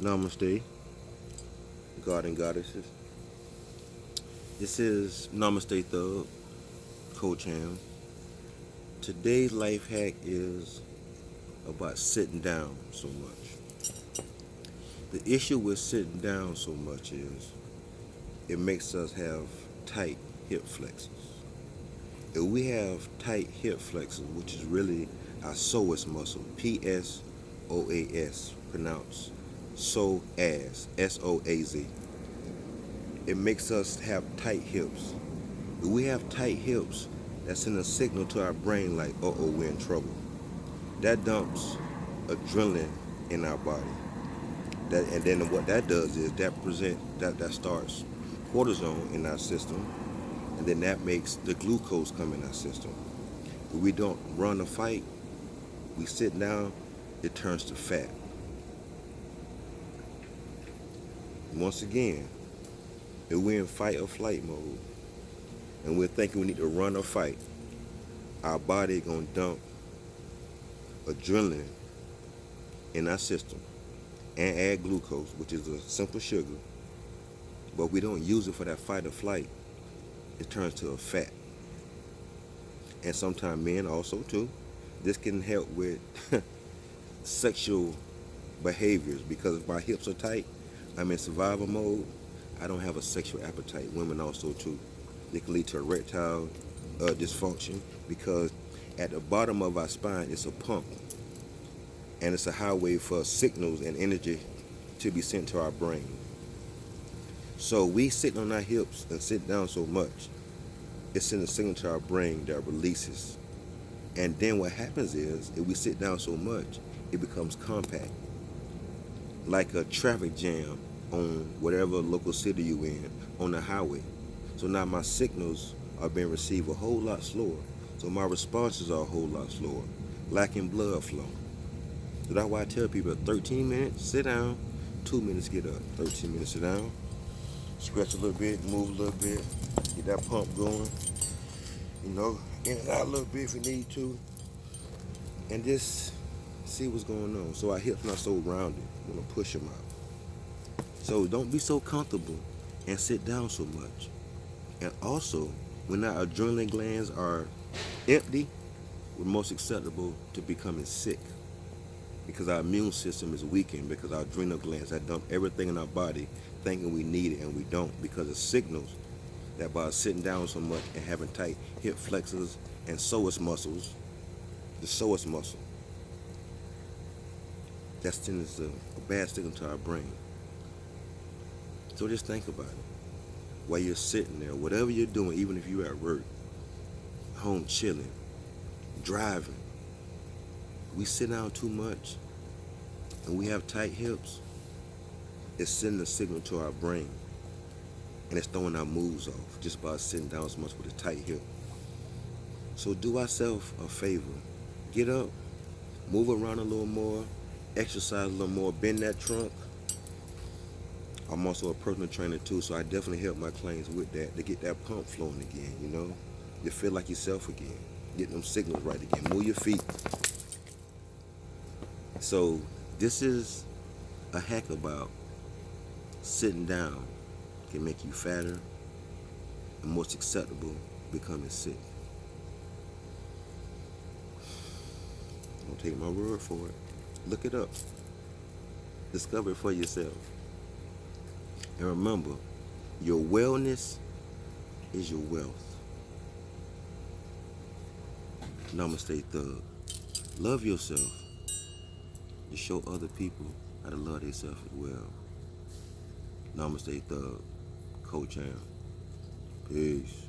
Namaste, God and Goddesses. This is Namaste Thug, Coach Hamm. Today's life hack is about sitting down so much. The issue with sitting down so much is it makes us have tight hip flexors. If we have tight hip flexors, which is really our psoas muscle, PSOAS, pronounced SOAZ, it makes us have tight hips. If we have tight hips, that sends a signal to our brain like, uh-oh, we're in trouble. That dumps adrenaline in our body. And then what that does is that starts cortisone in our system, and then that makes the glucose come in our system. If we don't run a fight, we sit down, it turns to fat. Once again, if we're in fight or flight mode and we're thinking we need to run or fight, our body gonna dump adrenaline in our system and add glucose, which is a simple sugar, but we don't use it for that fight or flight. It turns to a fat. And sometimes men also too. This can help with sexual behaviors because if my hips are tight, I'm in survival mode, I don't have a sexual appetite. Women also too. It can lead to erectile dysfunction because at the bottom of our spine it's a pump and it's a highway for signals and energy to be sent to our brain. So we sit on our hips and sit down so much, it sends a signal to our brain that releases. And then what happens is, if we sit down so much, it becomes compact, like a traffic jam on whatever local city you in on the highway. So now my signals are being received a whole lot slower. So my responses are a whole lot slower, lacking blood flow. So that's why I tell people 13 minutes, sit down, 2 minutes, get up. 13 minutes, sit down, stretch a little bit, move a little bit, get that pump going, in and out a little bit if you need to, and just see what's going on. So our hips not so rounded, you want to push them out. So don't be so comfortable and sit down so much. And also, when our adrenaline glands are empty, we're most susceptible to becoming sick because our immune system is weakened because our adrenal glands that dump everything in our body thinking we need it and we don't because it signals that by sitting down so much and having tight hip flexors and psoas muscles, the psoas muscle, that sends a bad signal to our brain. So just think about it. While you're sitting there, whatever you're doing, even if you're at work, home chilling, driving, we sit down too much and we have tight hips, it's sending a signal to our brain and it's throwing our moves off just by sitting down so much with a tight hip. So do ourselves a favor. Get up, move around a little more, exercise a little more, bend that trunk. I'm also a personal trainer too, so I definitely help my clients with that to get that pump flowing again, You feel like yourself again, get them signals right again. Move your feet. So this is a hack about sitting down can make you fatter and more susceptible becoming sick. Don't take my word for it. Look it up. Discover it for yourself. And remember, your wellness is your wealth. Namaste, Thug. Love yourself. To show other people how to love themselves as well. Namaste, Thug. Coach Hamm. Peace.